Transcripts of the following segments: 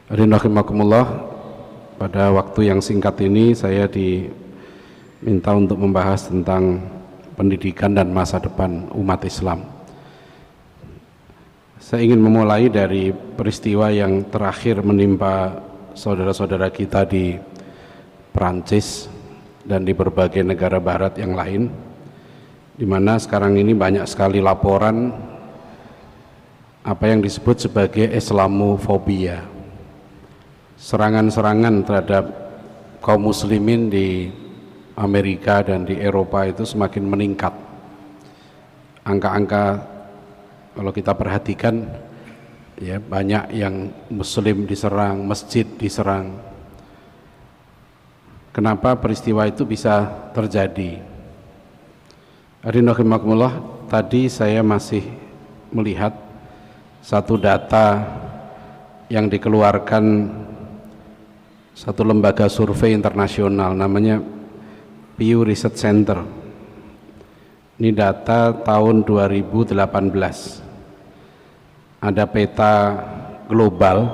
Rahimakumullah, pada waktu yang singkat ini saya diminta untuk membahas tentang pendidikan dan masa depan umat Islam. Saya ingin memulai dari peristiwa yang terakhir menimpa saudara-saudara kita di Perancis dan di berbagai negara barat yang lain, di mana sekarang ini banyak sekali laporan apa yang disebut sebagai Islamofobia, serangan-serangan terhadap kaum muslimin di Amerika dan di Eropa itu semakin meningkat. Angka-angka kalau kita perhatikan, ya, banyak yang muslim diserang, masjid diserang. Kenapa peristiwa itu bisa terjadi? Rahimakumullah, tadi saya masih melihat satu data yang dikeluarkan satu lembaga survei internasional, namanya Pew Research Center. Ini data tahun 2018. Ada peta global,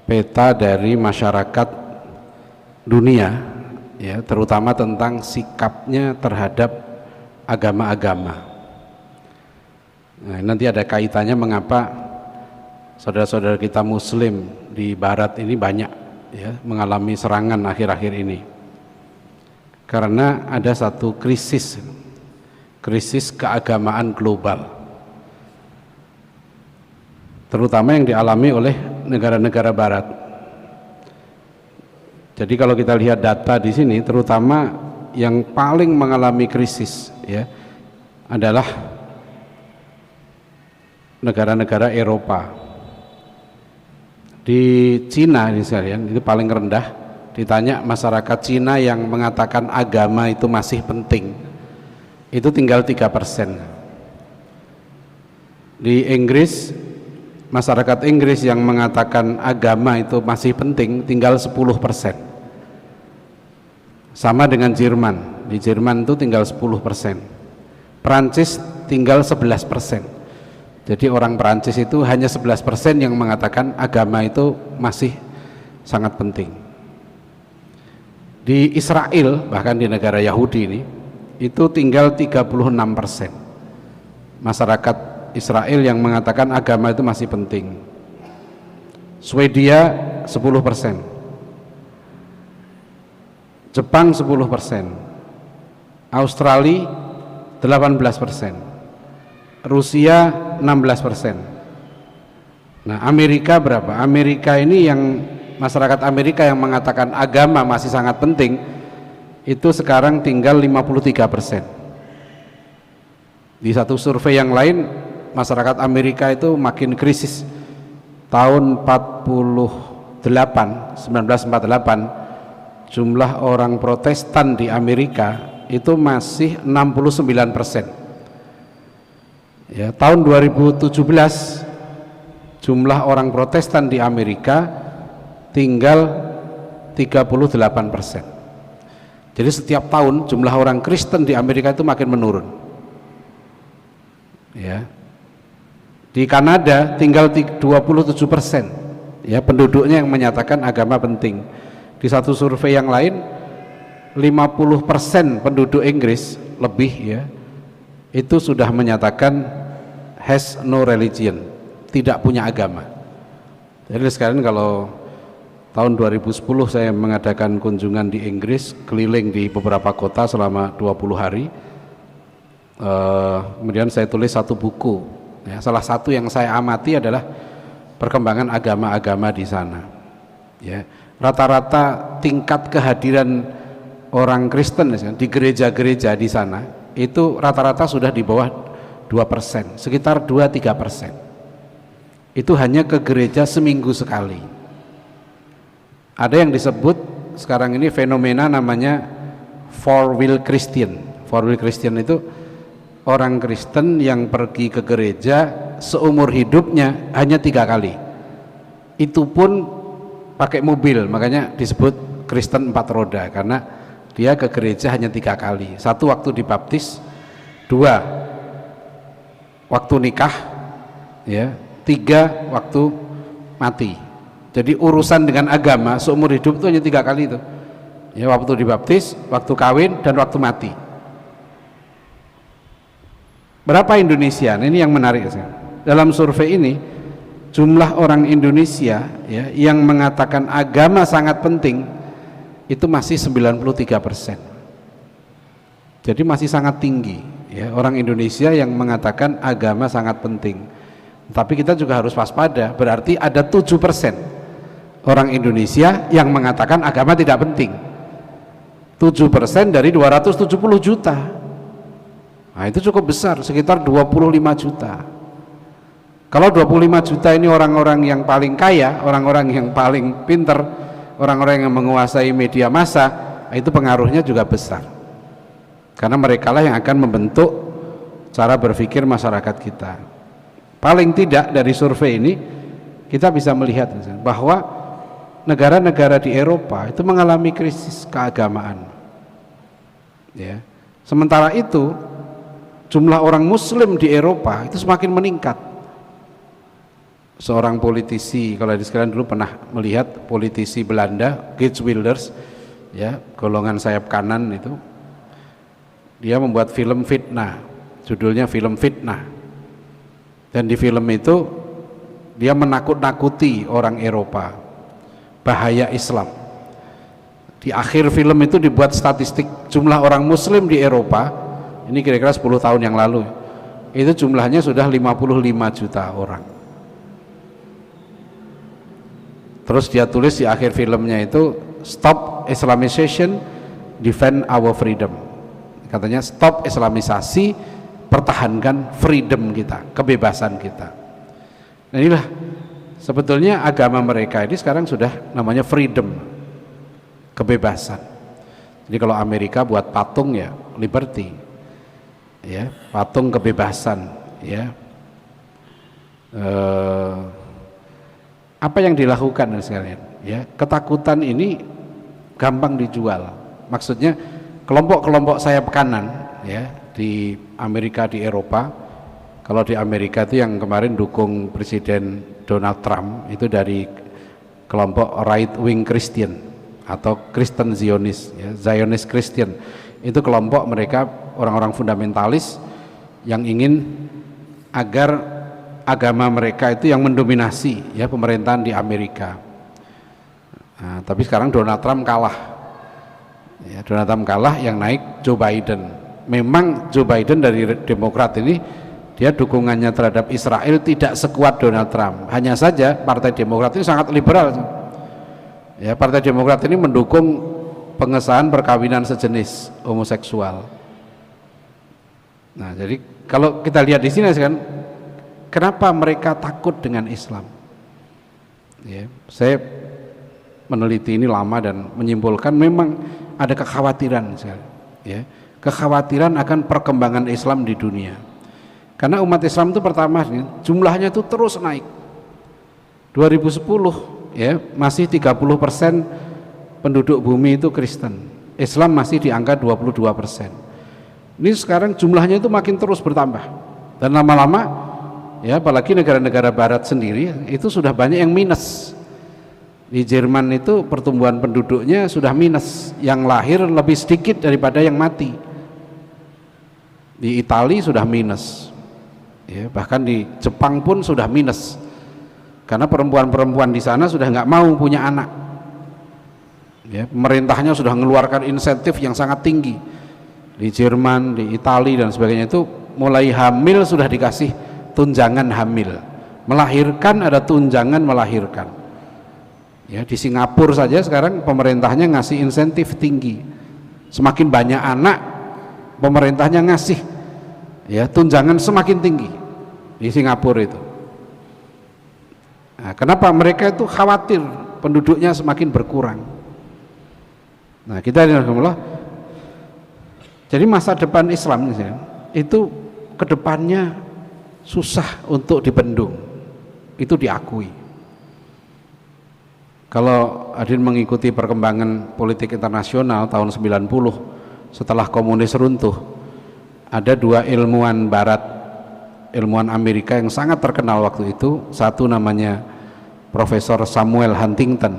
peta dari masyarakat dunia, ya, terutama tentang sikapnya terhadap agama-agama. Nah, nanti ada kaitannya mengapa saudara-saudara kita muslim di barat ini banyak, ya, mengalami serangan akhir-akhir ini, karena ada satu krisis keagamaan global, terutama yang dialami oleh negara-negara barat. Jadi kalau kita lihat data di sini, terutama yang paling mengalami krisis, ya, adalah negara-negara Eropa. Di Cina ini sekalian, itu paling rendah. Ditanya masyarakat Cina yang mengatakan agama itu masih penting, itu tinggal 3%. Di Inggris, masyarakat Inggris yang mengatakan agama itu masih penting tinggal 10%. Sama dengan Jerman, di Jerman itu tinggal 10%. Perancis tinggal 11%. Jadi orang Perancis itu hanya 11% yang mengatakan agama itu masih sangat penting. Di Israel, bahkan di negara Yahudi ini, itu tinggal 36% masyarakat Israel yang mengatakan agama itu masih penting. Swedia 10%, Jepang 10%, Australia 18%, Rusia 16%. Nah, Amerika berapa? Amerika ini yang masyarakat Amerika yang mengatakan agama masih sangat penting itu sekarang tinggal 53%. Di satu survei yang lain, masyarakat Amerika itu makin krisis. Tahun 1948 jumlah orang Protestan di Amerika itu masih 69%. Ya, tahun 2017 jumlah orang Protestan di Amerika tinggal 38%. Jadi setiap tahun jumlah orang Kristen di Amerika itu makin menurun. Ya. Di Kanada tinggal 27%, ya, penduduknya yang menyatakan agama penting. Di satu survei yang lain 50% penduduk Inggris lebih, ya, itu sudah menyatakan has no religion, tidak punya agama. Jadi sekarang kalau tahun 2010 saya mengadakan kunjungan di Inggris, keliling di beberapa kota selama 20 hari. Kemudian saya tulis satu buku. Ya, salah satu yang saya amati adalah perkembangan agama-agama di sana. Ya, rata-rata tingkat kehadiran orang Kristen di gereja-gereja di sana itu rata-rata sudah di bawah 2%, sekitar 2-3%. Itu hanya ke gereja seminggu sekali. Ada yang disebut sekarang ini fenomena namanya four wheel Christian. Four wheel Christian itu orang Kristen yang pergi ke gereja seumur hidupnya hanya 3 kali. Itu pun pakai mobil, makanya disebut Kristen 4 roda, karena dia ke gereja hanya 3 kali. 1 waktu dibaptis, 2 waktu nikah, ya, 3 waktu mati. Jadi urusan dengan agama seumur hidup itu hanya 3 kali itu. Ya, waktu dibaptis, waktu kawin, dan waktu mati. Berapa Indonesia? Nah, ini yang menarik. Dalam survei ini, jumlah orang Indonesia ya, yang mengatakan agama sangat penting itu masih 93%. Jadi masih sangat tinggi ya, orang Indonesia yang mengatakan agama sangat penting. Tapi kita juga harus waspada, berarti ada 7% orang Indonesia yang mengatakan agama tidak penting. 7% dari 270 juta. Nah, itu cukup besar, sekitar 25 juta. Kalau 25 juta ini orang-orang yang paling kaya, orang-orang yang paling pinter, orang-orang yang menguasai media massa, itu pengaruhnya juga besar. Karena mereka lah yang akan membentuk cara berpikir masyarakat kita. Paling tidak dari survei ini kita bisa melihat bahwa negara-negara di Eropa itu mengalami krisis keagamaan. Ya. Sementara itu jumlah orang Muslim di Eropa itu semakin meningkat. Seorang politisi, kalau di sekalian dulu pernah melihat politisi Belanda, Geert Wilders, ya, golongan sayap kanan itu, dia membuat film fitnah, judulnya film fitnah. Dan di film itu dia menakut-nakuti orang Eropa, bahaya Islam. Di akhir film itu dibuat statistik jumlah orang Muslim di Eropa, ini kira-kira 10 tahun yang lalu, itu jumlahnya sudah 55 juta orang. Terus dia tulis di akhir filmnya itu, stop Islamization, defend our freedom. Katanya stop Islamisasi, pertahankan freedom kita, kebebasan kita. Nah, inilah sebetulnya agama mereka ini sekarang sudah namanya freedom, kebebasan. Jadi kalau Amerika buat patung ya liberty, ya, patung kebebasan, ya. Apa yang dilakukan sekalian, ya, ketakutan ini gampang dijual. Maksudnya kelompok-kelompok sayap kanan, ya, di Amerika, di Eropa. Kalau di Amerika itu yang kemarin dukung Presiden Donald Trump itu dari kelompok right wing Christian atau Kristen Zionis, ya, Zionist Christian. Itu kelompok mereka orang-orang fundamentalis yang ingin agar agama mereka itu yang mendominasi, ya, pemerintahan di Amerika. Nah, tapi sekarang Donald Trump kalah, ya, Donald Trump kalah, yang naik Joe Biden. Memang Joe Biden dari Demokrat ini dia dukungannya terhadap Israel tidak sekuat Donald Trump. Hanya saja Partai Demokrat ini sangat liberal, ya, Partai Demokrat ini mendukung pengesahan perkawinan sejenis homoseksual. Nah, jadi kalau kita lihat di sini kan, kenapa mereka takut dengan Islam? Ya, saya meneliti ini lama dan menyimpulkan memang ada kekhawatiran, ya, kekhawatiran akan perkembangan Islam di dunia. Karena umat Islam itu pertama jumlahnya itu terus naik. 2010 ya masih 30% penduduk bumi itu Kristen. Islam masih di angka 22%. Ini sekarang jumlahnya itu makin terus bertambah. Dan lama-lama ya, apalagi negara-negara barat sendiri itu sudah banyak yang minus. Di Jerman itu pertumbuhan penduduknya sudah minus, yang lahir lebih sedikit daripada yang mati. Di Italia sudah minus, ya, bahkan di Jepang pun sudah minus, karena perempuan-perempuan di sana sudah nggak mau punya anak. Ya, pemerintahnya sudah mengeluarkan insentif yang sangat tinggi. Di Jerman, di Italia dan sebagainya itu mulai hamil sudah dikasih tunjangan hamil, melahirkan ada tunjangan melahirkan. Ya, di Singapura saja sekarang pemerintahnya ngasih insentif tinggi, semakin banyak anak pemerintahnya ngasih ya tunjangan semakin tinggi di Singapura itu. Nah, kenapa mereka itu khawatir penduduknya semakin berkurang? Nah, kita alhamdulillah, jadi masa depan Islam itu kedepannya susah untuk dibendung, itu diakui. Kalau Adin mengikuti perkembangan politik internasional tahun 90 setelah komunis runtuh, ada dua ilmuwan barat, ilmuwan Amerika yang sangat terkenal waktu itu. Satu namanya Profesor Samuel Huntington,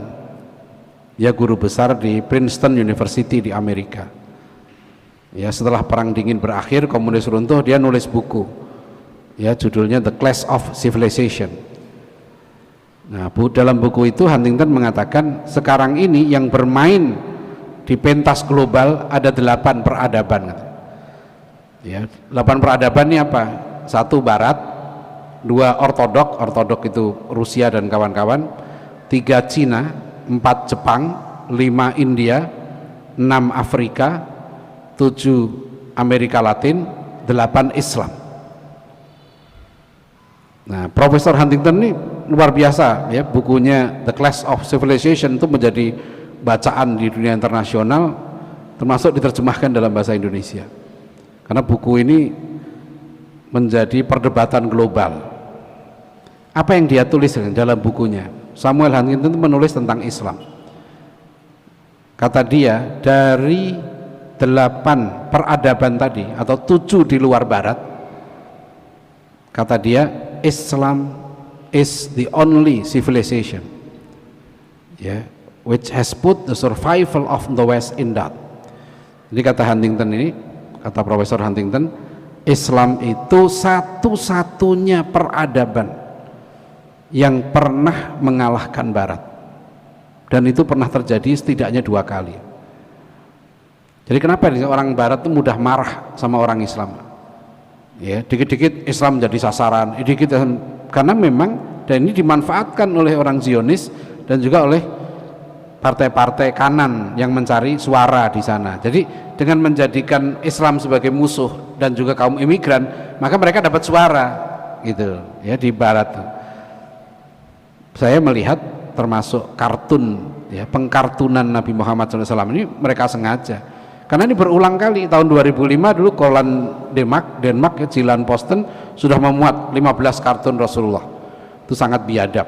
dia guru besar di Princeton University di Amerika. Ya, setelah perang dingin berakhir, komunis runtuh, dia nulis buku, ya, judulnya The Clash of Civilization. Nah, dalam buku itu Huntington mengatakan sekarang ini yang bermain di pentas global ada 8 peradaban. Ya, 8 peradaban ini apa? 1 Barat, 2 Ortodok itu Rusia dan kawan-kawan, 3 Cina, 4 Jepang, 5 India, 6 Afrika, 7 Amerika Latin, 8 Islam. Nah, Profesor Huntington ini luar biasa, ya, bukunya The Clash of Civilization itu menjadi bacaan di dunia internasional, termasuk diterjemahkan dalam bahasa Indonesia. Karena buku ini menjadi perdebatan global. Apa yang dia tulis dalam bukunya? Samuel Huntington itu menulis tentang Islam. Kata dia, dari 8 peradaban tadi atau 7 di luar barat, kata dia, Islam is the only civilization, yeah, which has put the survival of the West in doubt. Jadi kata Huntington ini, kata Profesor Huntington, Islam itu satu-satunya peradaban yang pernah mengalahkan Barat, dan itu pernah terjadi setidaknya 2 kali. Jadi kenapa orang Barat itu mudah marah sama orang Islam? Ya, dikit-dikit Islam jadi sasaran, karena memang, dan ini dimanfaatkan oleh orang Zionis dan juga oleh partai-partai kanan yang mencari suara di sana. Jadi dengan menjadikan Islam sebagai musuh dan juga kaum imigran, maka mereka dapat suara, gitu ya, di Barat. Saya melihat termasuk kartun, ya, pengkartunan Nabi Muhammad SAW ini mereka sengaja. Karena ini berulang kali. Tahun 2005 dulu koran Denmark ya, Jyllands-Posten sudah memuat 15 kartun Rasulullah. Itu sangat biadab.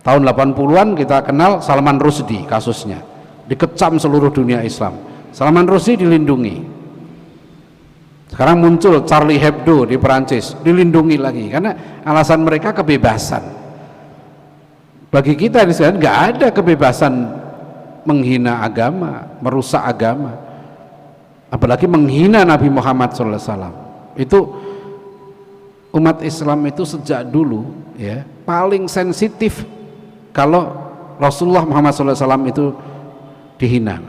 Tahun 80-an kita kenal Salman Rushdie kasusnya. Dikecam seluruh dunia Islam. Salman Rushdie dilindungi. Sekarang muncul Charlie Hebdo di Perancis, dilindungi lagi karena alasan mereka kebebasan. Bagi kita di sana nggak ada kebebasan menghina agama, merusak agama, apalagi menghina Nabi Muhammad SAW. Itu umat Islam itu sejak dulu, ya, paling sensitif kalau Rasulullah Muhammad SAW itu dihina.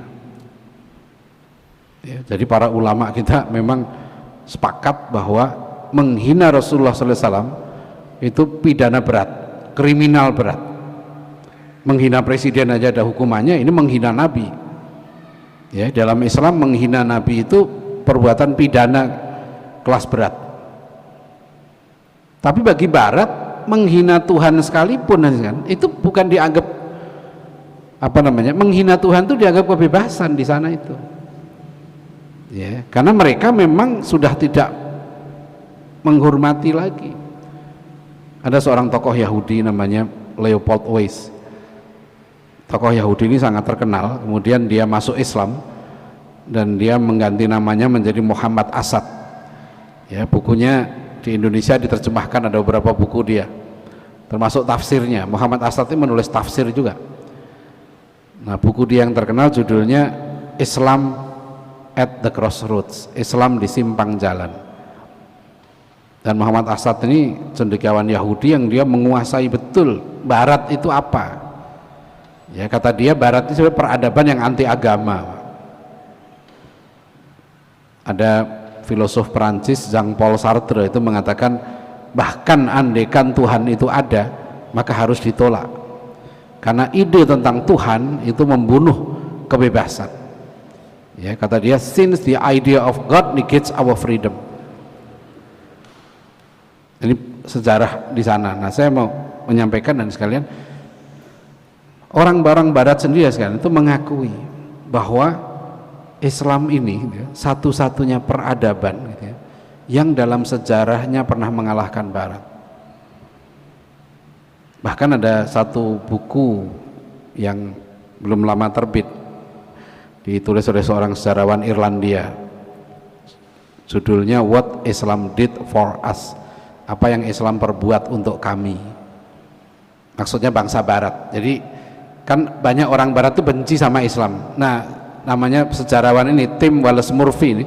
Ya, jadi para ulama kita memang sepakat bahwa menghina Rasulullah SAW itu pidana berat, kriminal berat. Menghina presiden aja ada hukumannya, ini menghina Nabi. Ya, dalam Islam menghina Nabi itu perbuatan pidana kelas berat. Tapi bagi Barat menghina Tuhan sekalipun kan, itu bukan dianggap menghina Tuhan itu dianggap kebebasan di sana itu. Ya, karena mereka memang sudah tidak menghormati lagi. Ada seorang tokoh Yahudi namanya Leopold Weiss. Tokoh Yahudi ini sangat terkenal, kemudian dia masuk Islam dan dia mengganti namanya menjadi Muhammad Asad. Ya, bukunya di Indonesia diterjemahkan, ada beberapa buku dia, termasuk tafsirnya. Muhammad Asad ini menulis tafsir juga. Nah, buku dia yang terkenal judulnya Islam at the Crossroads, Islam di simpang jalan. Dan Muhammad Asad ini cendekiawan Yahudi yang dia menguasai betul Barat itu apa. Ya, kata dia Barat itu sebenarnya peradaban yang anti agama. Ada filosof Perancis Jean-Paul Sartre itu mengatakan, bahkan andaikan Tuhan itu ada, maka harus ditolak. Karena ide tentang Tuhan itu membunuh kebebasan. Ya, kata dia, since the idea of God negates our freedom. Ini sejarah di sana. Nah, saya mau menyampaikan dan sekalian, orang-orang Barat sendiri sekarang itu mengakui bahwa Islam ini, ya, satu-satunya peradaban, gitu ya, yang dalam sejarahnya pernah mengalahkan Barat. Bahkan ada satu buku yang belum lama terbit, ditulis oleh seorang sejarawan Irlandia, judulnya What Islam Did for Us, apa yang Islam perbuat untuk kami. maksudnya bangsa barat. Jadi kan banyak orang barat tuh benci sama Islam. Nah, namanya sejarawan ini Tim Wallace Murphy ini,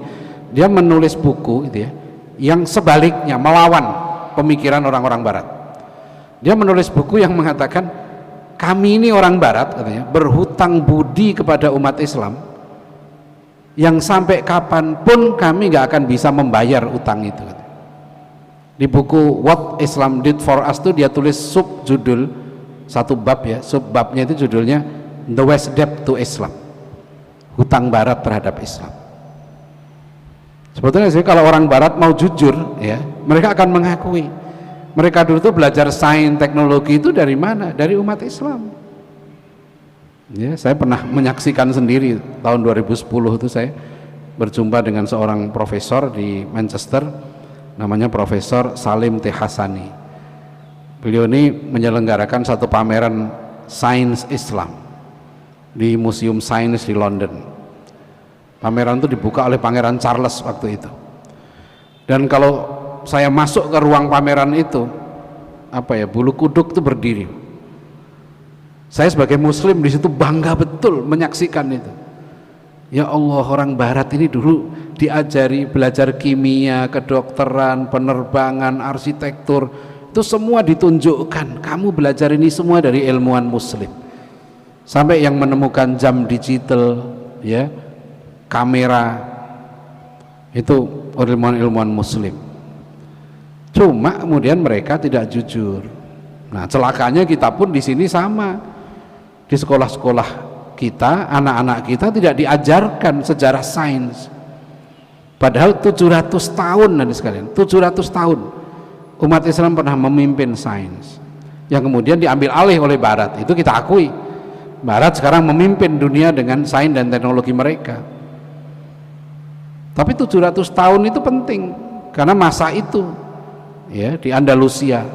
dia menulis buku gitu ya, yang sebaliknya melawan pemikiran orang-orang barat. Dia menulis buku yang mengatakan kami ini orang barat katanya berhutang budi kepada umat Islam yang sampai kapanpun kami nggak akan bisa membayar utang itu. Di buku What Islam Did For Us itu dia tulis subjudul satu bab ya, subbabnya itu judulnya The West Debt to Islam, hutang barat terhadap Islam. Sebetulnya sih kalau orang barat mau jujur ya, mereka akan mengakui mereka dulu tuh belajar sains teknologi itu dari mana? Dari umat Islam. Ya, saya pernah menyaksikan sendiri tahun 2010 itu saya berjumpa dengan seorang profesor di Manchester, namanya Profesor Salim T. Hasani. Beliau ini menyelenggarakan satu pameran sains Islam di Museum Sains di London. Pameran itu dibuka oleh Pangeran Charles waktu itu. Dan kalau saya masuk ke ruang pameran itu, apa ya, bulu kuduk itu berdiri. Saya sebagai muslim di situ bangga betul menyaksikan itu. Ya Allah, orang barat ini dulu diajari belajar kimia, kedokteran, penerbangan, arsitektur, itu semua ditunjukkan. Kamu belajar ini semua dari ilmuwan muslim. Sampai yang menemukan jam digital, ya, kamera, itu ilmuwan-ilmuwan muslim. Cuma kemudian mereka tidak jujur. Nah, celakanya kita pun di sini sama. Di sekolah-sekolah kita, anak-anak kita tidak diajarkan sejarah sains. Padahal 700 tahun nanti sekalian, 700 tahun umat Islam pernah memimpin sains yang kemudian diambil alih oleh Barat. Itu kita akui. Barat sekarang memimpin dunia dengan sains dan teknologi mereka. Tapi 700 tahun itu penting karena masa itu ya di Andalusia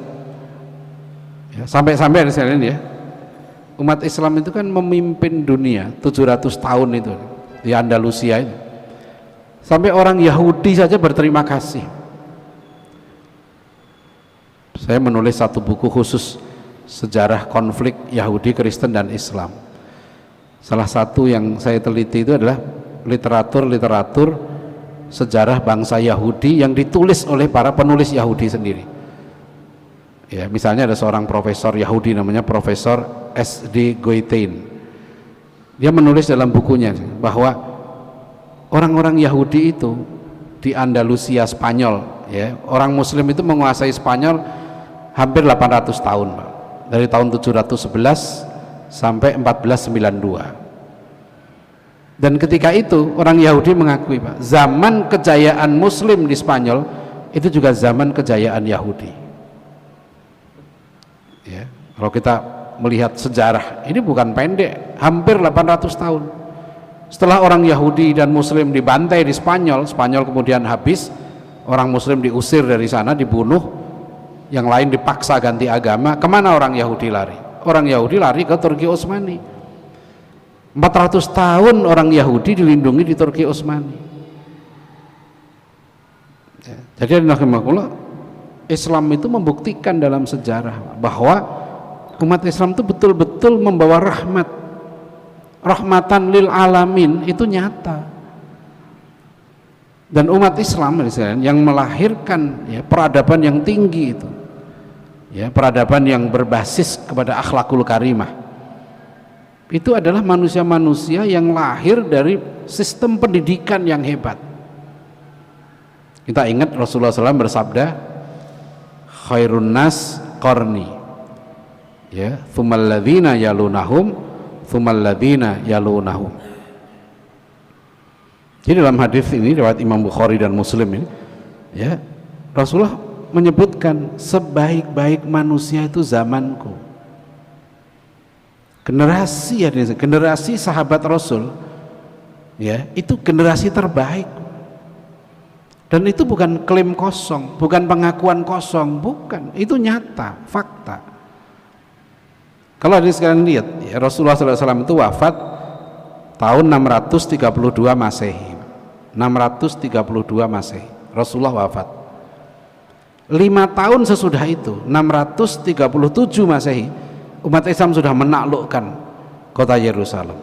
ya, sampai-sampai ada sekalian ya, umat Islam itu kan memimpin dunia 700 tahun itu di Andalusia itu, sampai orang Yahudi saja berterima kasih. Saya menulis satu buku khusus sejarah konflik Yahudi, Kristen dan Islam. Salah satu yang saya teliti itu adalah literatur sejarah bangsa Yahudi yang ditulis oleh para penulis Yahudi sendiri. Ya, misalnya ada seorang profesor Yahudi namanya Profesor S.D. Goitain. Dia menulis dalam bukunya bahwa orang-orang Yahudi itu di Andalusia Spanyol, ya, orang Muslim itu menguasai Spanyol hampir 800 tahun, Pak. Dari tahun 711 sampai 1492. Dan ketika itu orang Yahudi mengakui, Pak, zaman kejayaan Muslim di Spanyol itu juga zaman kejayaan Yahudi. Ya, kalau kita melihat sejarah ini bukan pendek, hampir 800 tahun. Setelah orang Yahudi dan Muslim dibantai di Spanyol, Spanyol kemudian habis, orang Muslim diusir dari sana, dibunuh, yang lain dipaksa ganti agama. Kemana orang Yahudi lari? Orang Yahudi lari ke Turki Utsmani. 400 tahun orang Yahudi dilindungi di Turki Utsmani. Ya, jadi Islam itu membuktikan dalam sejarah bahwa umat Islam itu betul-betul membawa rahmatan lil alamin, itu nyata. Dan umat Islam yang melahirkan ya, peradaban yang tinggi itu, ya, peradaban yang berbasis kepada akhlakul karimah, itu adalah manusia-manusia yang lahir dari sistem pendidikan yang hebat. Kita ingat Rasulullah SAW bersabda, khairun nas qarni, ya, tsummal ladzina yalunahum, tsummal ladzina yalunahum. Jadi dalam hadis ini riwayat Imam Bukhari dan Muslim ini, ya, Rasulullah menyebutkan sebaik-baik manusia itu zamanku. Generasi, ya, generasi sahabat Rasul, ya, itu generasi terbaik. Dan itu bukan klaim kosong, bukan pengakuan kosong, bukan, itu nyata, fakta. Kalau ada sekalian lihat, ya, Rasulullah SAW itu wafat tahun 632 Masehi. 632 Masehi Rasulullah wafat. 5 tahun sesudah itu, 637 Masehi, umat Islam sudah menaklukkan kota Yerusalem,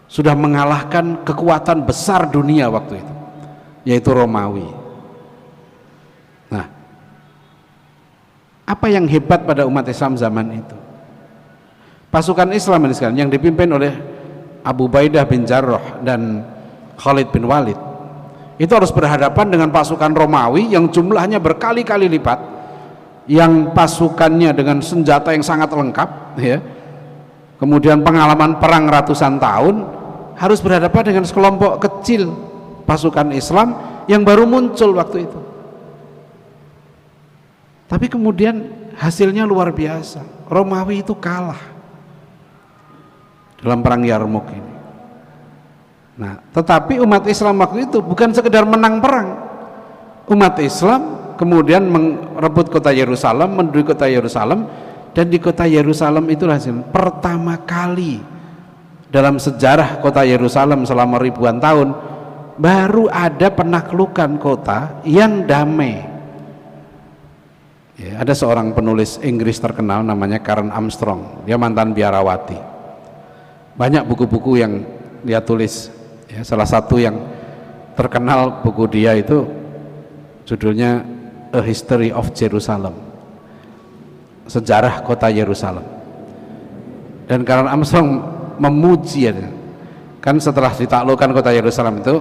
sudah mengalahkan kekuatan besar dunia waktu itu, yaitu Romawi. Nah, apa yang hebat pada umat Islam zaman itu? Pasukan Islam ini sekarang yang dipimpin oleh Abu Ubaidah bin Jarrah dan Khalid bin Walid itu harus berhadapan dengan pasukan Romawi yang jumlahnya berkali-kali lipat, yang pasukannya dengan senjata yang sangat lengkap, ya, kemudian pengalaman perang ratusan tahun, harus berhadapan dengan sekelompok kecil pasukan Islam yang baru muncul waktu itu. Tapi kemudian hasilnya luar biasa. Romawi itu kalah dalam perang Yarmuk ini. Nah, tetapi umat Islam waktu itu bukan sekedar menang perang. Umat Islam kemudian merebut kota Yerusalem, menduduki kota Yerusalem, dan di kota Yerusalem itulah pertama kali dalam sejarah kota Yerusalem selama ribuan tahun baru ada penaklukan kota yang damai. Ya, ada seorang penulis Inggris terkenal namanya Karen Armstrong, dia mantan biarawati. Banyak buku-buku yang dia tulis, ya, salah satu yang terkenal buku dia itu judulnya A History of Jerusalem, sejarah kota Yerusalem. Dan Karen Armstrong memuji, ya, kan setelah ditaklukkan kota Yerusalem itu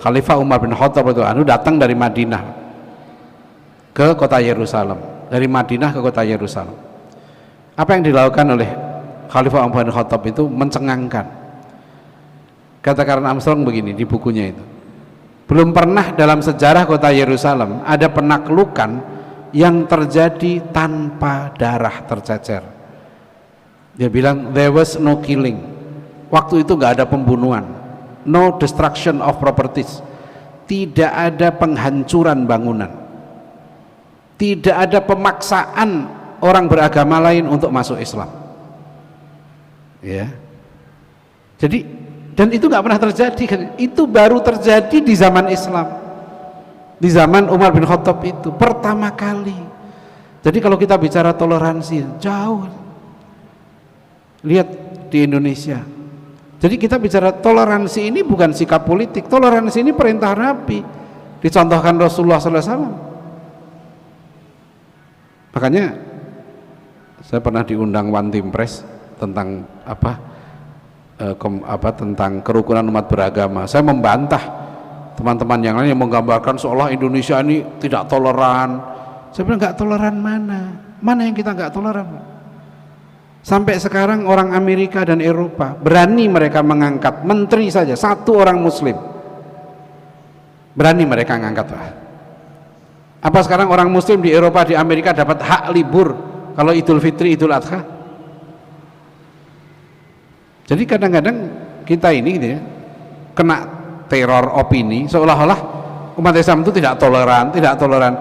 Khalifah Umar bin Khattab itu datang dari Madinah ke kota Yerusalem, dari Madinah ke kota Yerusalem. Apa yang dilakukan oleh Khalifah Umar bin Khattab itu mencengangkan. Kata Karen Armstrong begini di bukunya itu, belum pernah dalam sejarah kota Yerusalem ada penaklukan yang terjadi tanpa darah tercecer. Dia bilang there was no killing, waktu itu nggak ada pembunuhan, no destruction of properties, tidak ada penghancuran bangunan, tidak ada pemaksaan orang beragama lain untuk masuk Islam, ya. Jadi, dan itu nggak pernah terjadi, itu baru terjadi di zaman Islam, di zaman Umar bin Khattab itu pertama kali. Jadi kalau kita bicara toleransi, jauh, lihat di Indonesia. Jadi kita bicara toleransi ini bukan sikap politik, toleransi ini perintah Nabi, dicontohkan Rasulullah SAW. Makanya saya pernah diundang One Team Press tentang tentang kerukunan umat beragama. Saya membantah teman-teman yang lain yang menggambarkan seolah Indonesia ini tidak toleran. Saya bilang nggak toleran mana yang kita nggak toleran? Sampai sekarang orang Amerika dan Eropa berani mereka mengangkat menteri saja, satu orang Muslim, berani mereka ngangkat. Apa sekarang orang Muslim di Eropa, di Amerika dapat hak libur kalau Idul Fitri, Idul Adha? Jadi kadang-kadang kita ini gitu ya, kena teror opini seolah-olah umat Islam itu tidak toleran, tidak toleran.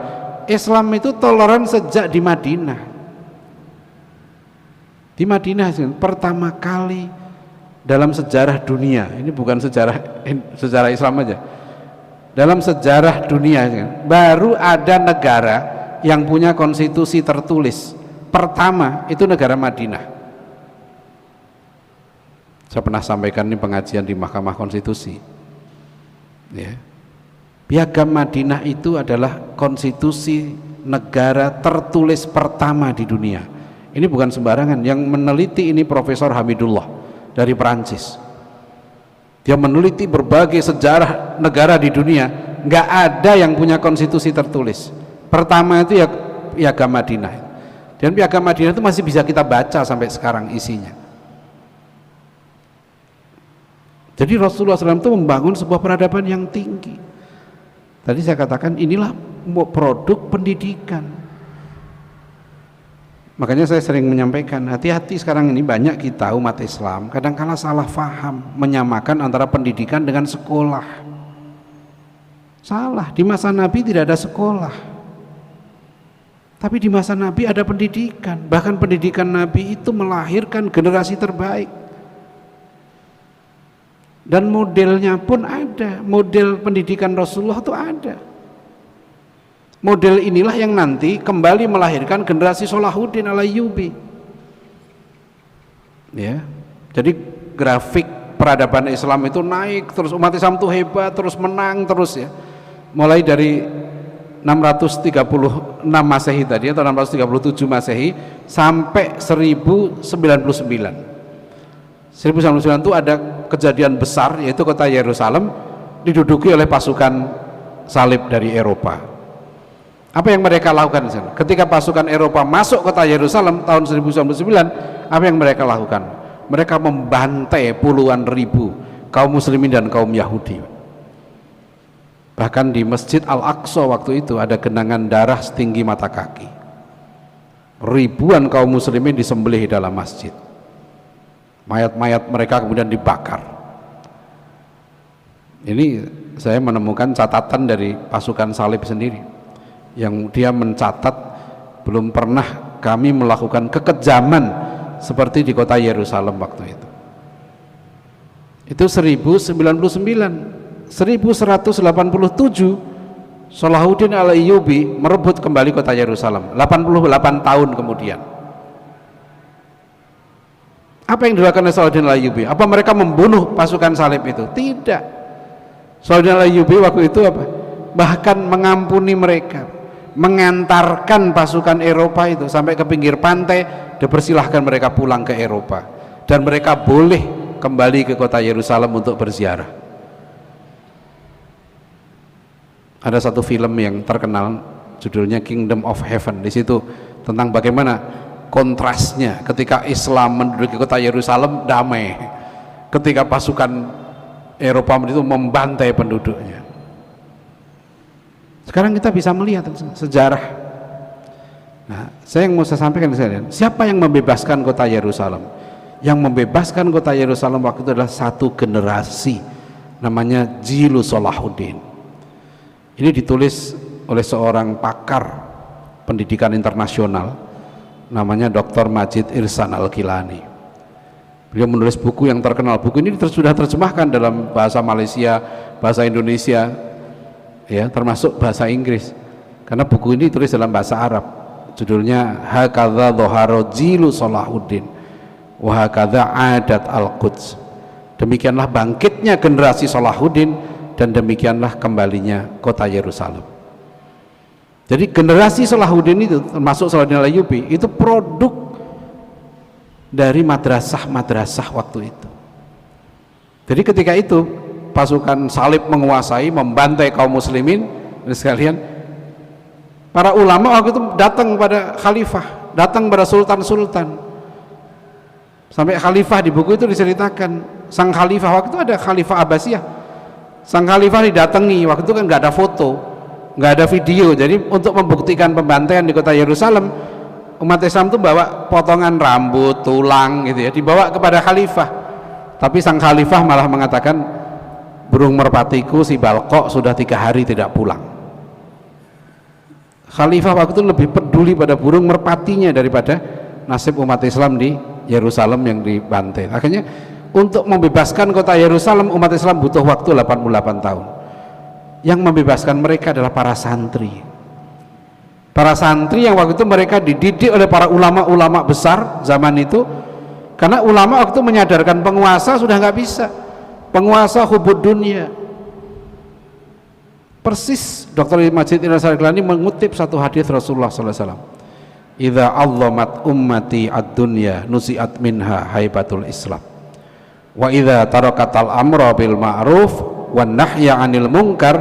Islam itu toleran sejak di Madinah. Di Madinah pertama kali dalam sejarah dunia, ini bukan sejarah Islam aja, dalam sejarah dunia baru ada negara yang punya konstitusi tertulis. Pertama itu negara Madinah. Saya pernah sampaikan ini pengajian di Mahkamah Konstitusi, ya. Piagam Madinah itu adalah konstitusi negara tertulis pertama di dunia. Ini bukan sembarangan. Yang meneliti ini Profesor Hamidullah dari Perancis. Dia meneliti berbagai sejarah negara di dunia, nggak ada yang punya konstitusi tertulis. Pertama itu ya Piagam Madinah. Dan Piagam Madinah itu masih bisa kita baca sampai sekarang isinya. Jadi Rasulullah SAW itu membangun sebuah peradaban yang tinggi. Tadi saya katakan inilah produk pendidikan. Makanya saya sering menyampaikan, hati-hati sekarang ini banyak kita umat Islam kadang-kala salah faham, menyamakan antara pendidikan dengan sekolah. Salah, di masa Nabi tidak ada sekolah, tapi di masa Nabi ada pendidikan. Bahkan pendidikan Nabi itu melahirkan generasi terbaik. Dan modelnya pun ada, model pendidikan Rasulullah itu ada. Model inilah yang nanti kembali melahirkan generasi Salahuddin Al-Ayyubi, ya. Jadi grafik peradaban Islam itu naik terus, umat Islam itu hebat terus, menang terus ya, mulai dari 636 Masehi tadi atau 637 Masehi sampai 1099 itu ada kejadian besar, yaitu kota Yerusalem diduduki oleh pasukan salib dari Eropa. Apa yang mereka lakukan di sana? Ketika pasukan Eropa masuk kota Yerusalem tahun 1099, apa yang mereka lakukan? Mereka membantai puluhan ribu kaum muslimin dan kaum Yahudi. Bahkan di Masjid Al-Aqsa waktu itu ada genangan darah setinggi mata kaki. Ribuan kaum muslimin disembelih dalam masjid. Mayat-mayat mereka kemudian dibakar. Ini saya menemukan catatan dari pasukan salib sendiri, yang dia mencatat belum pernah kami melakukan kekejaman seperti di kota Yerusalem waktu itu. Itu 1099. 1187 Salahuddin Al-Ayyubi merebut kembali kota Yerusalem 88 tahun kemudian. Apa yang dilakukan oleh Salahuddin Al-Ayyubi? Apa mereka membunuh pasukan salib itu? Tidak. Salahuddin Al-Ayyubi waktu itu apa? Bahkan mengampuni mereka, mengantarkan pasukan Eropa itu sampai ke pinggir pantai, dipersilahkan mereka pulang ke Eropa, dan mereka boleh kembali ke kota Yerusalem untuk berziarah. Ada satu film yang terkenal judulnya Kingdom of Heaven. Di situ tentang bagaimana kontrasnya ketika Islam menduduki kota Yerusalem damai, ketika pasukan Eropa itu membantai penduduknya. Sekarang kita bisa melihat sejarah. Nah, saya yang mau saya sampaikan di sini, siapa yang membebaskan kota Yerusalem? Yang membebaskan kota Yerusalem waktu itu adalah satu generasi, namanya Jilu Salahuddin. Ini ditulis oleh seorang pakar pendidikan internasional, namanya Dr. Majid Ihsan Al-Kilani. Beliau menulis buku yang terkenal. Buku ini sudah terjemahkan dalam bahasa Malaysia, bahasa Indonesia, ya, termasuk bahasa Inggris. Karena buku ini ditulis dalam bahasa Arab. Judulnya Hakadha Dhahara Jilu Salahuddin wa Hakadha Adat Al-Quds. Demikianlah bangkitnya generasi Salahuddin, dan demikianlah kembalinya kota Yerusalem. Jadi generasi Salahuddin itu, termasuk Salahuddin Al-Ayyubi, itu produk dari madrasah-madrasah waktu itu. Jadi ketika itu pasukan salib menguasai, membantai kaum muslimin, dan sekalian para ulama waktu itu datang pada khalifah, datang pada sultan-sultan. Sampai khalifah di buku itu diceritakan, sang khalifah waktu itu ada khalifah Abbasiyah. Sang khalifah didatangi, waktu itu kan nggak ada foto, nggak ada video. Jadi untuk membuktikan pembantaian di kota Yerusalem, umat Islam itu bawa potongan rambut, tulang gitu ya, dibawa kepada khalifah. Tapi sang khalifah malah mengatakan, burung merpatiku si Balqok sudah 3 hari tidak pulang. Khalifah waktu itu lebih peduli pada burung merpatinya daripada nasib umat Islam di Yerusalem yang dibantai. Akhirnya untuk membebaskan kota Yerusalem, umat Islam butuh waktu 88 tahun. Yang membebaskan mereka adalah para santri. Para santri yang waktu itu mereka dididik oleh para ulama-ulama besar zaman itu. Karena ulama waktu itu menyadarkan penguasa sudah nggak bisa. Penguasa hubud dunia. Persis Dr. Majid Ihsan Al-Kilani mengutip satu hadis Rasulullah SAW. Idza 'azzamat ummati ad-dunya nusi'at minha haibatul Islam. Wa idza tarakatal amra bil ma'ruf wan nahya 'anil munkar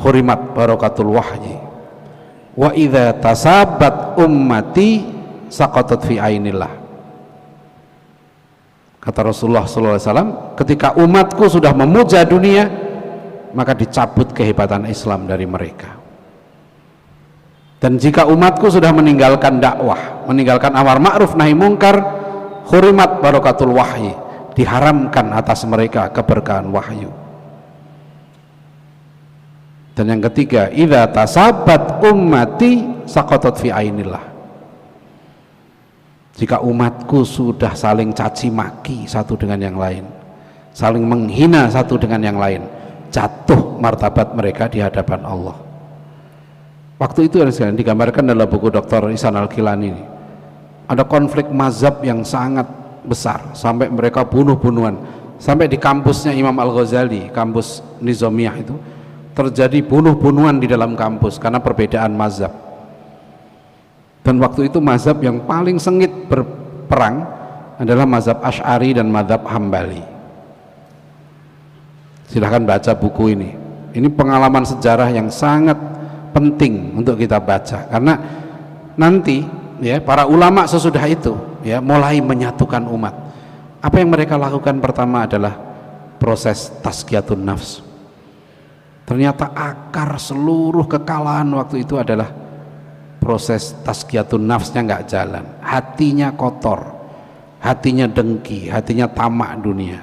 hurimat barakatul wahyi. Wa idza tasabat ummati saqatat fi ainillah. Kata Rasulullah sallallahu alaihi wasallam, ketika umatku sudah memuja dunia, maka dicabut kehebatan Islam dari mereka. Dan jika umatku sudah meninggalkan dakwah, meninggalkan amar ma'ruf nahi munkar, hurimat barakatul wahyi, diharamkan atas mereka keberkahan wahyu. Dan yang ketiga, idza tasabat ummati saqatat fi ainillah. Jika umatku sudah saling caci maki satu dengan yang lain, saling menghina satu dengan yang lain, jatuh martabat mereka di hadapan Allah. Waktu itu yang digambarkan dalam buku Dr. Ihsan Al-Kilani ini, ada konflik mazhab yang sangat besar sampai mereka bunuh-bunuhan. Sampai di kampusnya Imam Al-Ghazali, kampus Nizamiyah itu terjadi bunuh-bunuhan di dalam kampus karena perbedaan mazhab. Dan waktu itu mazhab yang paling sengit berperang adalah mazhab Asy'ari dan mazhab Hambali. Silahkan baca buku ini. Ini pengalaman sejarah yang sangat penting untuk kita baca, karena nanti ya para ulama sesudah itu ya mulai menyatukan umat. Apa yang mereka lakukan pertama adalah proses tazkiyatun nafs. Ternyata akar seluruh kekalahan waktu itu adalah proses tazkiyatun nafsnya nggak jalan, hatinya kotor, hatinya dengki, hatinya tamak dunia.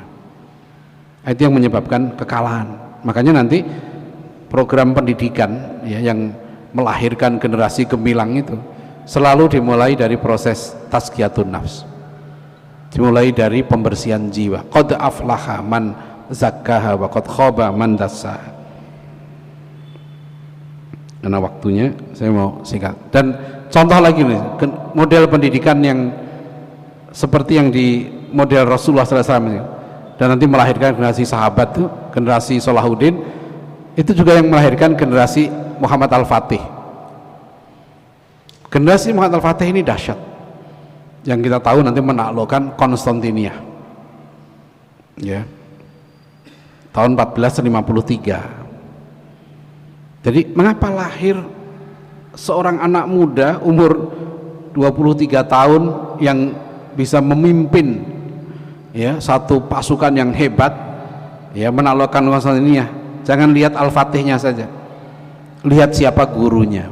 Itu yang menyebabkan kekalahan. Makanya nanti program pendidikan ya, yang melahirkan generasi gemilang itu selalu dimulai dari proses tazkiyatun nafs, dimulai dari pembersihan jiwa. Qad aflaha man zakkaha wa qad khaba man dassaha. Karena waktunya saya mau singkat. Dan contoh lagi nih, model pendidikan yang seperti yang di model Rasulullah SAW dan nanti melahirkan generasi sahabat itu, generasi Salahuddin, itu juga yang melahirkan generasi Muhammad Al-Fatih. Generasi Muhammad Al-Fatih ini dahsyat, yang kita tahu nanti menaklukkan Konstantinia ya, tahun 1453. Jadi mengapa lahir seorang anak muda umur 23 tahun yang bisa memimpin ya satu pasukan yang hebat ya, menaklukkan Konstantinia? Jangan lihat Al-Fatihnya saja, lihat siapa gurunya.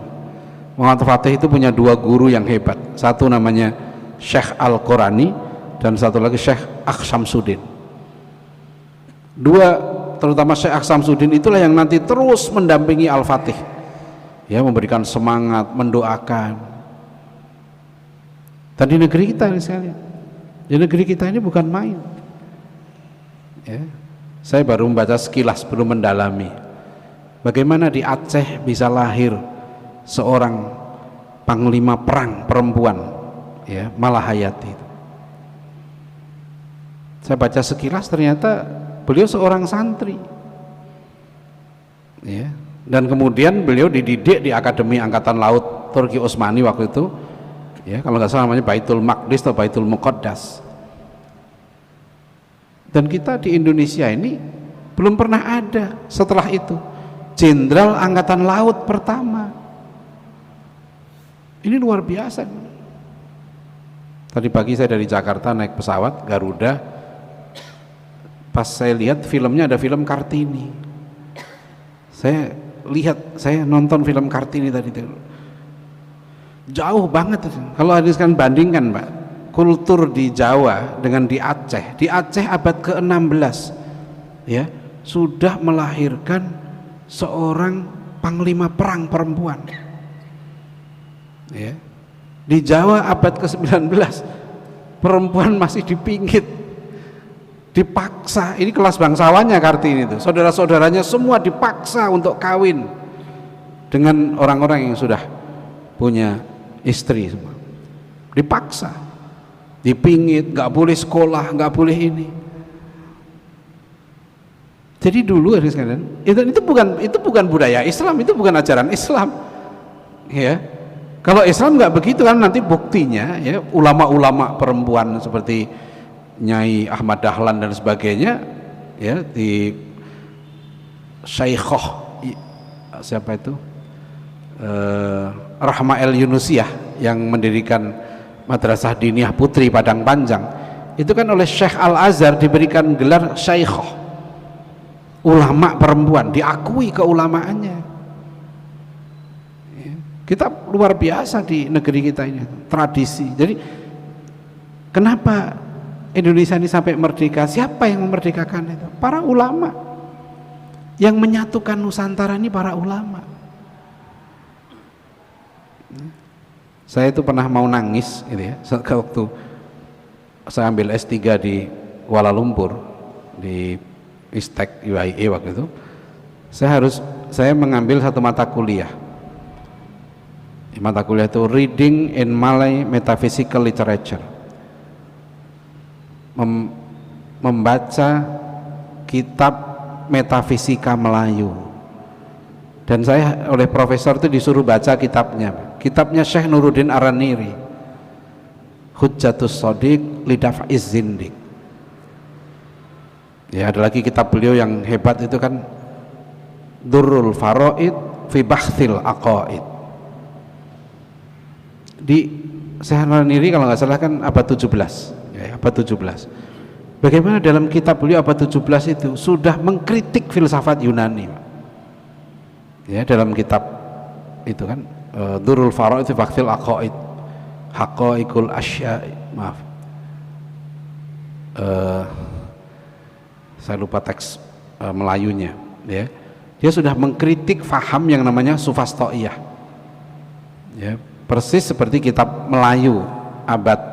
Muhammad Al-Fatih itu punya dua guru yang hebat, satu namanya Syekh Al-Qurani dan satu lagi Syekh Aksamsuddin. Dua, terutama Syekh Aksamsuddin itulah yang nanti terus mendampingi Al-Fatih ya, memberikan semangat, mendoakan. Dan di negeri kita ini sekalian, di negeri kita ini bukan main ya. Saya baru membaca sekilas, belum mendalami bagaimana di Aceh bisa lahir seorang panglima perang perempuan ya, Malahayati. Saya baca sekilas, ternyata beliau seorang santri ya, dan kemudian beliau dididik di Akademi Angkatan Laut Turki Utsmani waktu itu ya, kalau nggak salah namanya Baitul Maqdis atau Baitul Muqaddas. Dan kita di Indonesia ini belum pernah ada setelah itu Jenderal Angkatan Laut pertama. Ini luar biasa. Tadi pagi saya dari Jakarta naik pesawat Garuda, pas saya lihat filmnya ada film Kartini. Saya nonton film Kartini tadi, jauh banget. Kalau hadiskan bandingkan Pak, kultur di Jawa dengan di Aceh. Di Aceh abad ke-16 ya, sudah melahirkan seorang panglima perang perempuan ya. Di Jawa abad ke-19 perempuan masih dipingit, dipaksa. Ini kelas bangsawannya Kartini itu, saudara-saudaranya semua dipaksa untuk kawin dengan orang-orang yang sudah punya istri semua, dipaksa, dipingit, nggak boleh sekolah, nggak boleh ini. Jadi dulu itu bukan budaya Islam, itu bukan ajaran Islam ya. Kalau Islam nggak begitu kan, nanti buktinya ya ulama-ulama perempuan seperti Nyai Ahmad Dahlan dan sebagainya ya, di Syaikhah siapa itu Rahma El Yunusiyah yang mendirikan Madrasah Diniyah Putri Padang Panjang, itu kan oleh Syekh Al-Azhar diberikan gelar Syaikhah, ulama perempuan, diakui keulamaannya. Kita luar biasa di negeri kita ini, tradisi. Jadi kenapa Indonesia ini sampai merdeka? Siapa yang memerdekakan itu? Para ulama. Yang menyatukan Nusantara ini para ulama. Saya itu pernah mau nangis gitu ya, waktu saya ambil S3 di Kuala Lumpur di Istek UIE waktu itu. Saya mengambil satu mata kuliah. Mata kuliah itu Reading in Malay Metaphysical Literature. membaca kitab metafisika Melayu, dan saya oleh profesor itu disuruh baca kitabnya Syekh Nuruddin Araniri, Hujjatus Shodiq Lidaf'iz Zindiq. Ya, ada lagi kitab beliau yang hebat itu kan Durrul Faraid fi Bahthil Aqaid. Di Syekh Araniri kalau nggak salah kan abad 17, ya, abad 17. Bagaimana dalam kitab beliau abad 17 itu sudah mengkritik filsafat Yunani, ya, dalam kitab itu kan Durrul Faraid fi Bahthil Aqaid, Haqaiqul Asya, maaf, saya lupa teks Melayunya, ya. Dia sudah mengkritik faham yang namanya sufastoiyah, ya, persis seperti kitab Melayu abad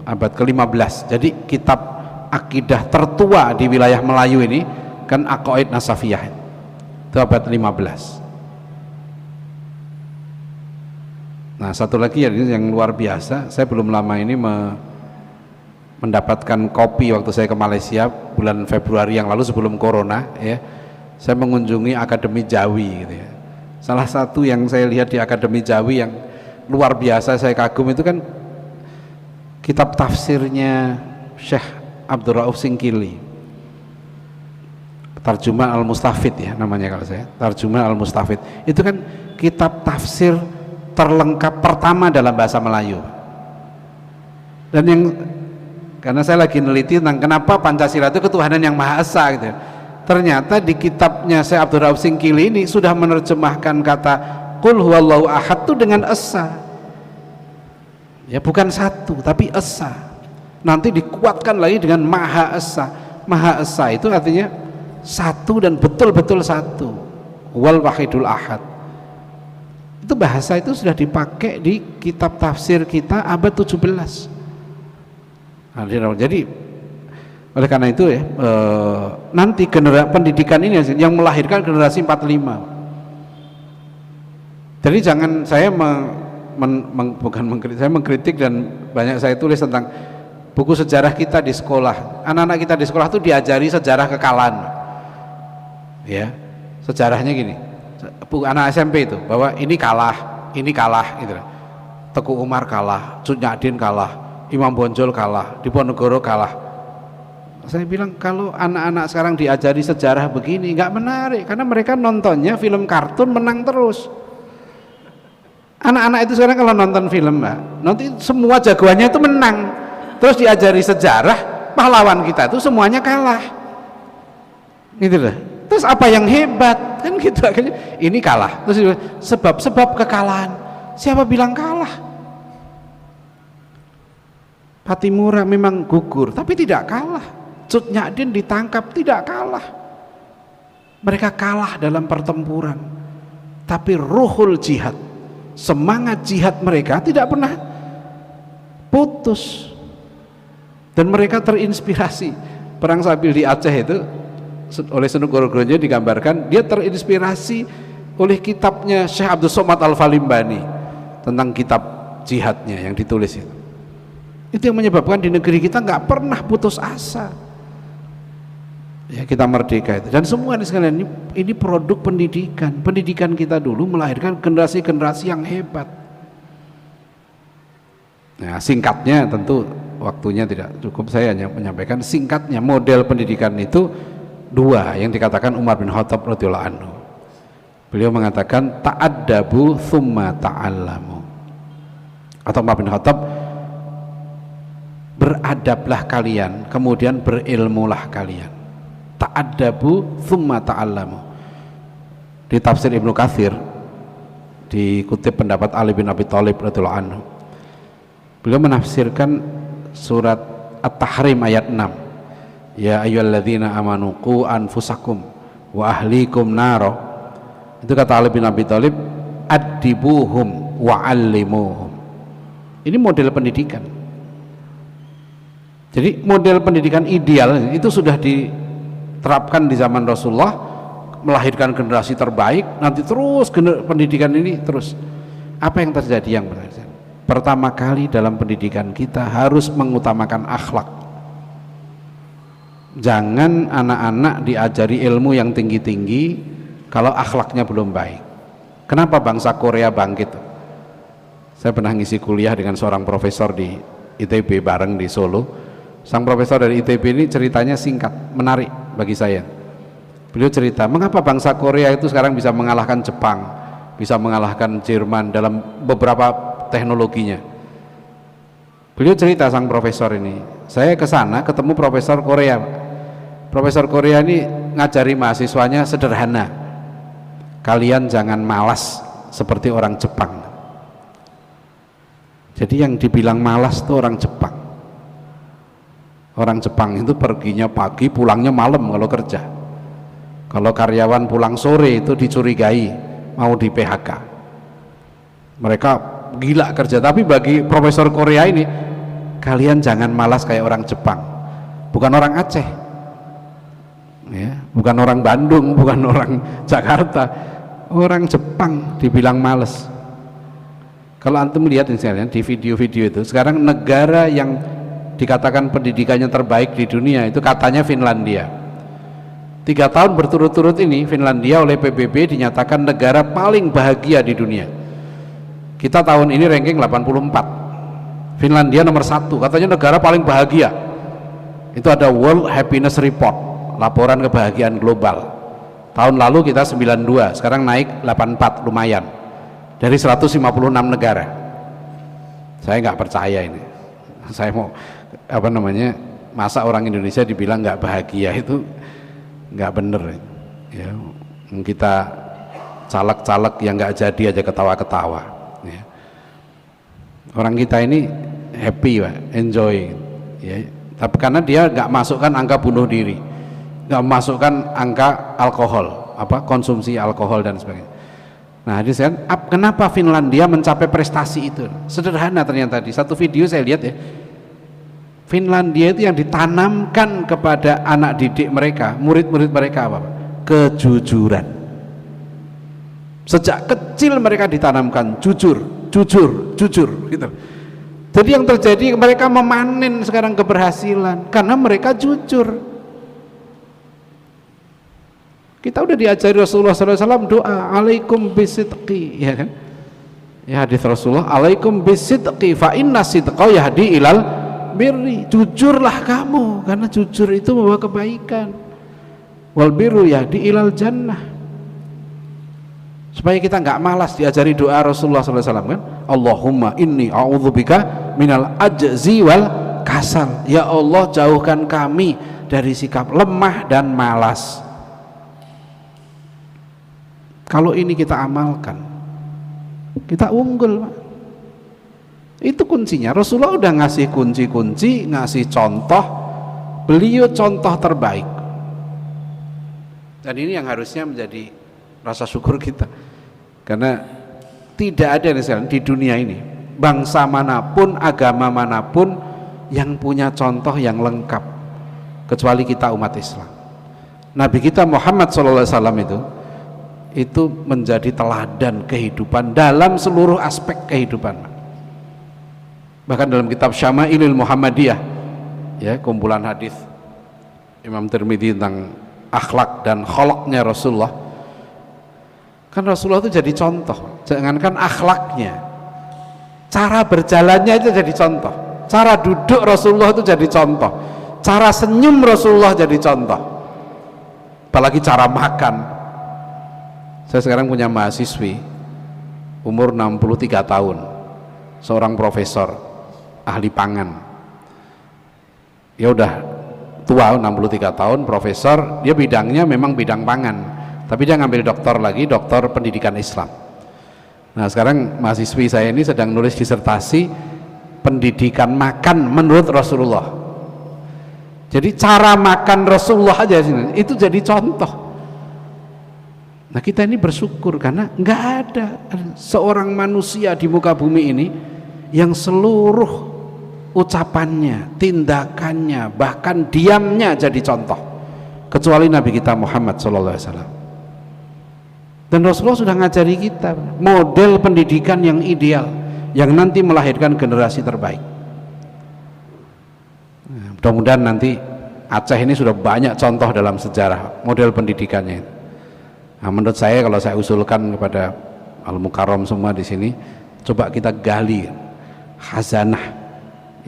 abad ke-15. Jadi kitab akidah tertua di wilayah Melayu ini kan Aqaid Nasafiyah, itu abad 15. Nah, satu lagi yang luar biasa, saya belum lama ini mendapatkan kopi waktu saya ke Malaysia bulan Februari yang lalu sebelum corona, ya. Saya mengunjungi Akademi Jawi gitu, ya. Salah satu yang saya lihat di Akademi Jawi yang luar biasa saya kagum itu kan kitab tafsirnya Syekh Abdul Rauf Singkili, Tarjuman Al-Mustafid, ya namanya kalau saya, Tarjuman Al-Mustafid. Itu kan kitab tafsir terlengkap pertama dalam bahasa Melayu. Dan yang karena saya lagi neliti tentang kenapa Pancasila itu ketuhanan yang Maha Esa gitu. Ternyata di kitabnya Syekh Abdul Rauf Singkili ini sudah menerjemahkan kata Qul huwallahu ahad itu dengan esa. Ya, bukan satu tapi esa. Nanti dikuatkan lagi dengan Maha Esa. Maha Esa itu artinya satu dan betul-betul satu. Wal wahidul ahad. Itu bahasa itu sudah dipakai di kitab tafsir kita abad 17. Nah, jadi oleh karena itu, ya, nanti pendidikan ini yang melahirkan generasi 45. Jadi jangan saya saya mengkritik dan banyak saya tulis tentang buku sejarah kita di sekolah. Anak-anak kita di sekolah itu diajari sejarah kekalahan, ya, sejarahnya gini, anak SMP itu bahwa ini kalah gitu. Teguh Umar kalah, Cut Nyak kalah, Imam Bonjol kalah, Diponegoro kalah. Saya bilang kalau anak-anak sekarang diajari sejarah begini nggak menarik, karena mereka nontonnya film kartun menang terus. Anak-anak itu sekarang kalau nonton film, Mbak, nanti semua jagoannya itu menang. Terus diajari sejarah, pahlawan kita itu semuanya kalah. Gitu loh. Terus apa yang hebat? Kan gitu akhirnya. Ini kalah. Terus sebab kekalahan. Siapa bilang kalah? Patimura memang gugur, tapi tidak kalah. Cut Nyak ditangkap, tidak kalah. Mereka kalah dalam pertempuran, tapi ruhul jihad, semangat jihad mereka tidak pernah putus. Dan mereka terinspirasi. Perang Sabil di Aceh itu oleh Senugoro-Goronya digambarkan, dia terinspirasi oleh kitabnya Syekh Abdul Somad Al-Falimbani tentang kitab jihadnya yang ditulis itu. Itu yang menyebabkan di negeri kita nggak pernah putus asa, ya, kita merdeka itu. Dan semua sekalian ini produk pendidikan kita dulu melahirkan generasi-generasi yang hebat. Nah, singkatnya tentu waktunya tidak cukup, saya hanya menyampaikan singkatnya model pendidikan itu dua yang dikatakan Umar bin Khattab radhiyallahu anhu. Beliau mengatakan ta'addabu thumma ta'allamu, atau Umar bin Khattab, beradablah kalian kemudian berilmulah kalian. Ta'addabu thumma ta'allamu. Di tafsir Ibnu Katsir dikutip pendapat Ali bin Abi Thalib radhiyallahu anhu. Beliau menafsirkan surat At-Tahrim ayat 6. Ya ayyuhalladzina amanu qu anfusakum wa ahlikum naro. Itu kata Ali bin Abi Thalib, addibuhum wa 'allimuhum. Ini model pendidikan. Jadi model pendidikan ideal itu sudah diterapkan di zaman Rasulullah, melahirkan generasi terbaik. Nanti terus pendidikan ini terus. Apa yang terjadi yang benar? pertama kali dalam pendidikan kita harus mengutamakan akhlak. Jangan anak-anak diajari ilmu yang tinggi-tinggi kalau akhlaknya belum baik. Kenapa bangsa Korea bangkit? Saya pernah ngisi kuliah dengan seorang profesor di ITB bareng di Solo. Sang profesor dari ITB ini ceritanya singkat, menarik bagi saya. Beliau cerita mengapa bangsa Korea itu sekarang bisa mengalahkan Jepang, bisa mengalahkan Jerman dalam beberapa teknologinya. Beliau cerita, sang profesor ini, saya ke sana ketemu profesor Korea. Profesor Korea ini ngajari mahasiswanya sederhana, kalian jangan malas seperti orang Jepang. Jadi yang dibilang malas itu orang Jepang. Orang Jepang itu perginya pagi, pulangnya malam kalau kerja. Kalau karyawan pulang sore itu dicurigai mau di PHK. Mereka gila kerja. Tapi bagi profesor Korea ini, kalian jangan malas kayak orang Jepang. Bukan orang Aceh, ya, bukan orang Bandung, bukan orang Jakarta, orang Jepang dibilang malas. Kalau antum lihat misalnya di video-video itu, sekarang negara yang dikatakan pendidikannya terbaik di dunia itu katanya Finlandia. 3 tahun berturut-turut ini Finlandia oleh PBB dinyatakan negara paling bahagia di dunia. Kita tahun ini ranking 84, Finlandia nomor 1, katanya negara paling bahagia. Itu ada World Happiness Report, laporan kebahagiaan global. Tahun lalu kita 92, sekarang naik 84, lumayan, dari 156 negara. Saya nggak percaya ini. Saya mau masa orang Indonesia dibilang nggak bahagia, itu nggak bener ya. Kita caleg-caleg yang nggak jadi aja ketawa-ketawa ya. Orang kita ini happy Pak, enjoy ya. Tapi karena dia nggak masukkan angka bunuh diri, nggak masukkan angka alkohol, konsumsi alkohol dan sebagainya. Nah, kenapa Finlandia mencapai prestasi itu? Sederhana ternyata. Di satu video saya lihat ya, Finlandia itu yang ditanamkan kepada anak didik mereka, murid-murid mereka apa? Kejujuran. Sejak kecil mereka ditanamkan jujur gitu. Jadi yang terjadi, mereka memanen sekarang keberhasilan karena mereka jujur. Kita udah diajari Rasulullah SAW doa, alaikum bisidqi, ya kan? Ya, hadis Rasulullah, alaikum bisidqi fa inna sidqa yahdi ilal birri. Jujurlah kamu, karena jujur itu membawa kebaikan. Wal birru yahdi ilal jannah. Supaya kita nggak malas, diajari doa Rasulullah SAW kan, Allahumma inni a'udzubika minal ajzi wal kasal. Ya Allah, jauhkan kami dari sikap lemah dan malas. Kalau ini kita amalkan, kita unggul Pak. Itu kuncinya. Rasulullah udah ngasih kunci-kunci, ngasih contoh. Beliau contoh terbaik. Dan ini yang harusnya menjadi rasa syukur kita. Karena tidak ada misalnya di dunia ini bangsa manapun, agama manapun yang punya contoh yang lengkap kecuali kita umat Islam. Nabi kita Muhammad SAW itu menjadi teladan kehidupan dalam seluruh aspek kehidupan. Bahkan dalam kitab Syama'ilul Muhammadiyah, ya, kumpulan hadis Imam Tirmidzi tentang akhlak dan kholaknya Rasulullah, kan Rasulullah itu jadi contoh. Jangankan akhlaknya, cara berjalannya itu jadi contoh, cara duduk Rasulullah itu jadi contoh, cara senyum Rasulullah jadi contoh, apalagi cara makan. Saya sekarang punya mahasiswi umur 63 tahun, seorang profesor ahli pangan. Ya udah tua, 63 tahun, profesor, dia bidangnya memang bidang pangan, tapi dia ngambil doktor lagi, doktor pendidikan Islam. Nah, sekarang mahasiswi saya ini sedang nulis disertasi pendidikan makan menurut Rasulullah. Jadi cara makan Rasulullah aja itu jadi contoh. Nah, kita ini bersyukur karena nggak ada seorang manusia di muka bumi ini yang seluruh ucapannya, tindakannya, bahkan diamnya jadi contoh, kecuali Nabi kita Muhammad SAW. Dan Rasulullah sudah ngajari kita model pendidikan yang ideal. yang nanti melahirkan generasi terbaik. Mudah-mudahan nanti Aceh ini sudah banyak contoh dalam sejarah model pendidikannya. Nah, menurut saya kalau saya usulkan kepada Al Mukarram semua di sini, coba kita gali khazanah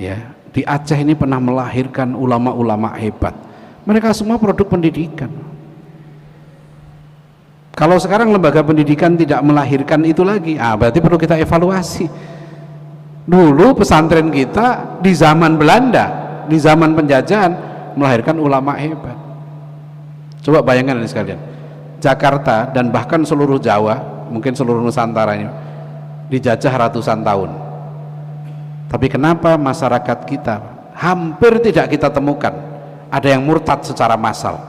ya. Di Aceh ini pernah melahirkan ulama-ulama hebat. Mereka semua produk pendidikan. Kalau sekarang lembaga pendidikan tidak melahirkan itu lagi, berarti perlu kita evaluasi. Dulu pesantren kita di zaman Belanda, di zaman penjajahan melahirkan ulama hebat. Coba bayangkan ini sekalian, Jakarta dan bahkan seluruh Jawa, mungkin seluruh Nusantara ini dijajah ratusan tahun. Tapi kenapa masyarakat kita hampir tidak kita temukan ada yang murtad secara massal?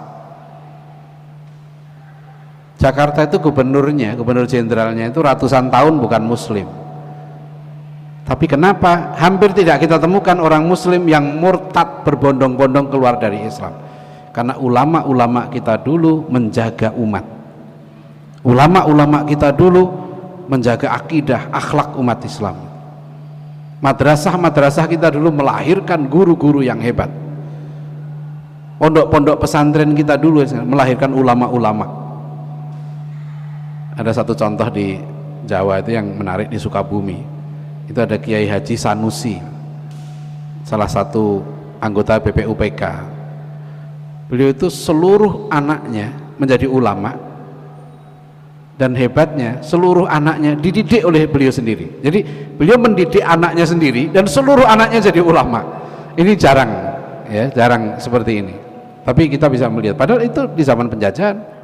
Jakarta itu gubernur jenderalnya itu ratusan tahun bukan muslim. Tapi kenapa hampir tidak kita temukan orang muslim yang murtad berbondong-bondong keluar dari Islam? Karena ulama-ulama kita dulu menjaga umat. Ulama-ulama kita dulu menjaga akidah, akhlak umat Islam. Madrasah-madrasah kita dulu melahirkan guru-guru yang hebat. Pondok-pondok pesantren kita dulu melahirkan ulama-ulama. Ada satu contoh di Jawa itu yang menarik di Sukabumi. Itu ada Kiai Haji Sanusi, salah satu anggota BPUPK. Beliau itu seluruh anaknya menjadi ulama, dan hebatnya seluruh anaknya dididik oleh beliau sendiri. Jadi beliau mendidik anaknya sendiri dan seluruh anaknya jadi ulama. Ini jarang ya, jarang seperti ini. Tapi kita bisa melihat padahal itu di zaman penjajahan.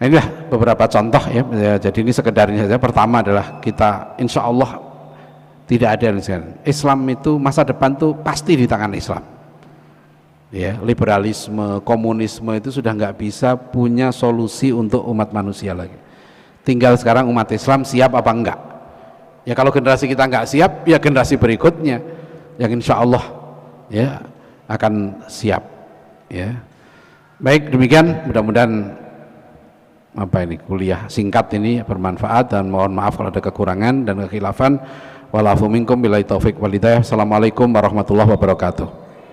Nah, inilah beberapa contoh ya. Jadi ini sekedarnya saja. Pertama adalah kita insya Allah tidak ada Islam itu masa depan tuh pasti di tangan Islam. Ya, liberalisme, komunisme itu sudah nggak bisa punya solusi untuk umat manusia lagi. Tinggal sekarang umat Islam siap apa enggak. Ya kalau generasi kita nggak siap, ya generasi berikutnya yang insya Allah ya akan siap. Ya, baik demikian. Mudah-mudahan kuliah singkat ini bermanfaat, dan mohon maaf kalau ada kekurangan dan kekhilafan. Walafu minkum billahi taufik wal hidayah. Assalamualaikum warahmatullahi wabarakatuh.